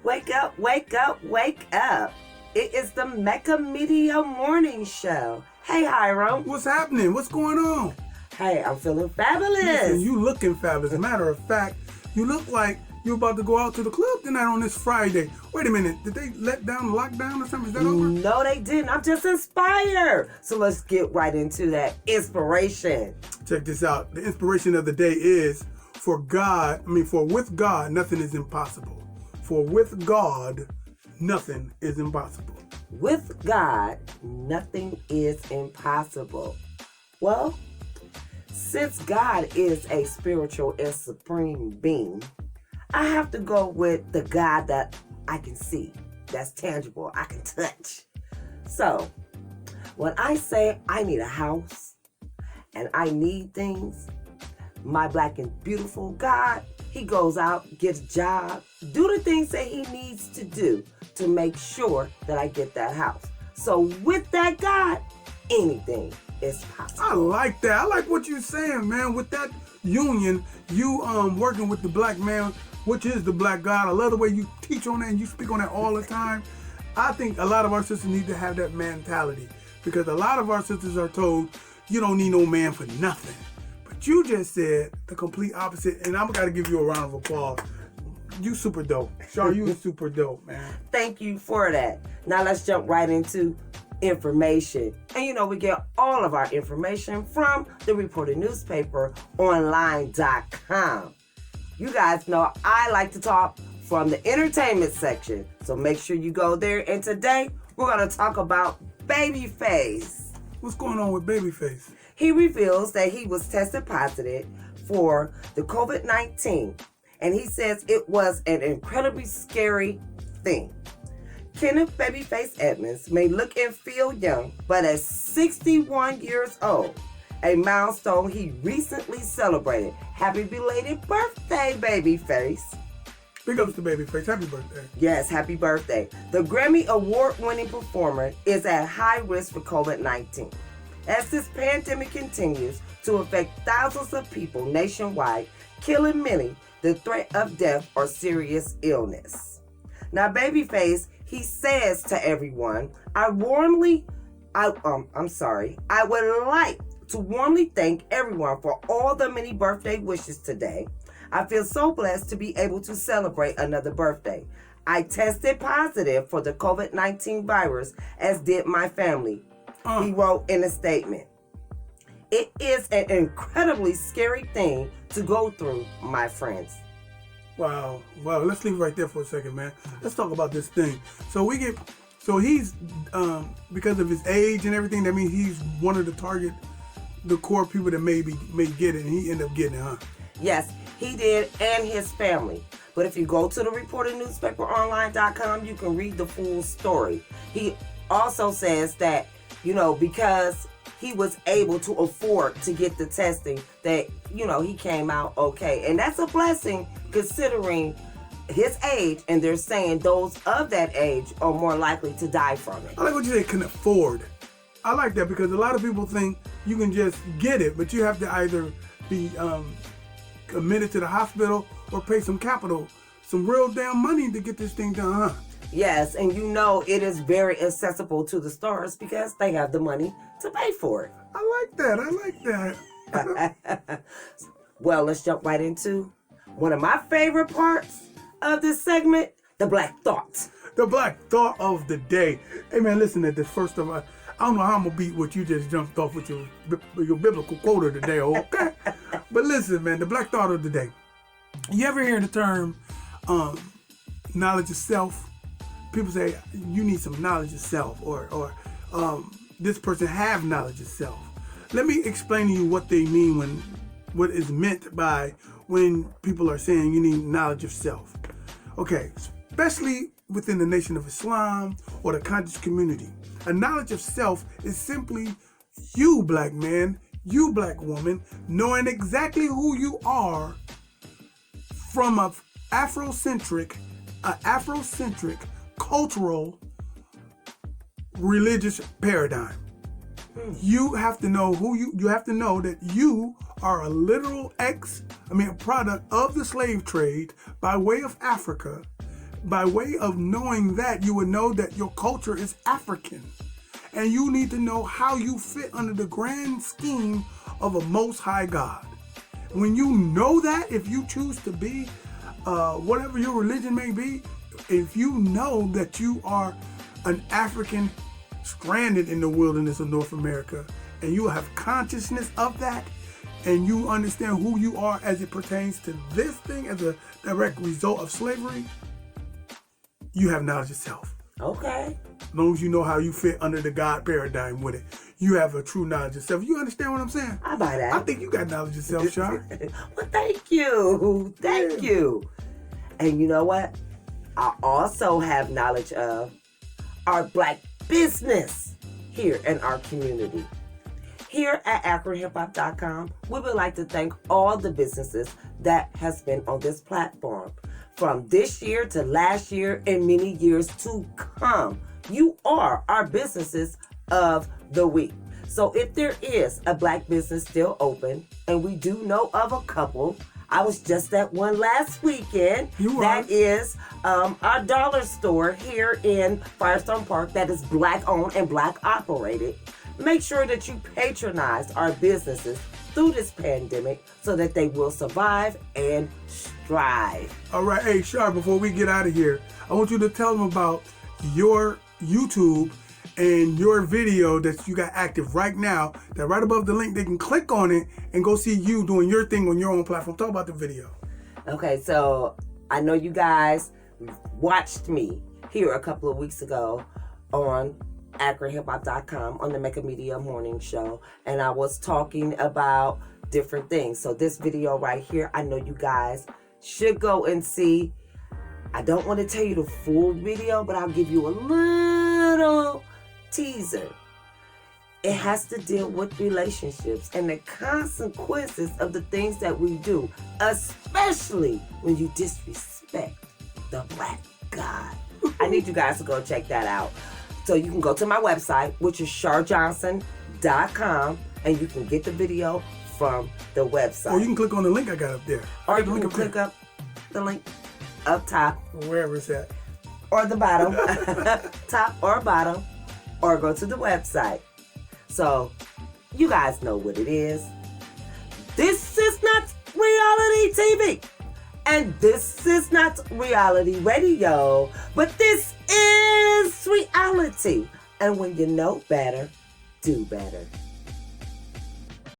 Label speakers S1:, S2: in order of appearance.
S1: Wake up, wake up, wake up. It is the Mecca Media Morning Show. Hey, Hiram.
S2: What's happening? What's going on?
S1: Hey, I'm feeling fabulous.
S2: Listen, you looking fabulous. Matter of fact, you look like you're about to go out to the club tonight on this Friday. Wait a minute. Did they let down lockdown or something? Is that over?
S1: No, they didn't. I'm just inspired. So let's get right into that inspiration.
S2: Check this out. The inspiration of the day is for with God, nothing is impossible. For with God, nothing is impossible.
S1: With God, nothing is impossible. Well, since God is a spiritual and supreme being, I have to go with the God that I can see, that's tangible, I can touch. So, when I say I need a house and I need things, my black and beautiful God, he goes out, gets a job, do the things that he needs to do to make sure that I get that house. So with that God, anything is possible.
S2: I like that. I like what you're saying, man. With that union, you working with the black man, which is the black God. I love the way you teach on that and you speak on that all the time. I think a lot of our sisters need to have that mentality because a lot of our sisters are told you don't need no man for nothing. But you just said the complete opposite, and I'm gotta give you a round of applause. You super dope. Char, you super dope, man.
S1: Thank you for that. Now let's jump right into information. And we get all of our information from the reported newspaper online.com. You guys know I like to talk from the entertainment section. So make sure you go there. And today we're going to talk about BabyFace.
S2: What's going on with BabyFace?
S1: He reveals that he was tested positive for the COVID-19. And he says it was an incredibly scary thing. Kenneth Babyface Edmonds may look and feel young, but at 61 years old, a milestone he recently celebrated. Happy belated birthday, Babyface.
S2: Big ups to BabyFace. Happy birthday.
S1: Yes, happy birthday. The Grammy Award-winning performer is at high risk for COVID-19. As this pandemic continues to affect thousands of people nationwide, killing many, the threat of death or serious illness. Now, Babyface, he says to everyone, I would like to warmly thank everyone for all the many birthday wishes today. I feel so blessed to be able to celebrate another birthday. I tested positive for the COVID-19 virus, as did my family. He wrote in a statement. It is an incredibly scary thing to go through, my friends.
S2: Wow. Let's leave it right there for a second, man. Let's talk about this thing. So he's, because of his age and everything, that means he's one of the core people that may get it, and he ended up getting it, huh?
S1: Yes, he did, and his family. But if you go to the reported newspaper online.com, you can read the full story. He also says that, because he was able to afford to get the testing, that, he came out okay. And that's a blessing considering his age, and they're saying those of that age are more likely to die from it.
S2: I like what you say, can afford. I like that because a lot of people think you can just get it, but you have to either be committed to the hospital or pay some real damn money to get this thing done, huh?
S1: Yes, and it is very accessible to the stars because they have the money to pay for it.
S2: I like that.
S1: Well, let's jump right into one of my favorite parts of this segment, the Black Thought.
S2: The Black Thought of the day. Hey man, listen to this. First of all, I don't know how I'm gonna beat what you just jumped off with your biblical quote of the day, okay? But listen, man, the Black Thought of the day. You ever hear the term knowledge of self? People say you need some knowledge of self, or this person have knowledge of self. Let me explain to you what they mean what is meant by when people are saying you need knowledge of self. Okay, especially within the Nation of Islam or the conscious community. A knowledge of self is simply you, black man, you, black woman, knowing exactly who you are from an Afrocentric, cultural, religious paradigm. You have to know you have to know that you are a literal product of the slave trade by way of Africa, by way of knowing that, you would know that your culture is African. And you need to know how you fit under the grand scheme of a Most High God. When you know that, if you choose to be whatever your religion may be, if you know that you are an African stranded in the wilderness of North America, and you have consciousness of that, and you understand who you are as it pertains to this thing as a direct result of slavery, you have knowledge of self.
S1: Okay.
S2: As long as you know how you fit under the God paradigm with it, you have a true knowledge of self. You understand what I'm saying?
S1: I buy that.
S2: I think you got knowledge of self, Char.
S1: Well, thank you. Thank you. And you know what? I also have knowledge of our Black business here in our community. Here at AkronHipHop.com, we would like to thank all the businesses that has been on this platform. From this year to last year and many years to come. You are our businesses of the week. So if there is a Black business still open, and we do know of a couple, I was just at one last weekend. That is our dollar store here in Firestone Park that is Black owned and Black operated. Make sure that you patronize our businesses through this pandemic so that they will survive and strive.
S2: All right, hey, Char, before we get out of here, I want you to tell them about your YouTube and your video that you got active right now, that right above the link, they can click on it and go see you doing your thing on your own platform. Talk about the video.
S1: Okay, so I know you guys watched me here a couple of weeks ago on AkronHipHop.com on the Mecca Media Morning Show, and I was talking about different things. So this video right here, I know you guys should go and see. I don't want to tell you the full video, but I'll give you a little teaser. It has to deal with relationships and the consequences of the things that we do, especially when you disrespect the Black God. I need you guys to go check that out. So you can go to my website, which is charjohnson.com, and you can get the video from the website.
S2: Or you can click on the link I got up there.
S1: Or you can click up the link up top.
S2: Wherever it's at.
S1: Or the bottom. Top or bottom. Or go to the website. So, you guys know what it is. This is not reality TV. And this is not reality radio. But this is reality. And when you know better, do better.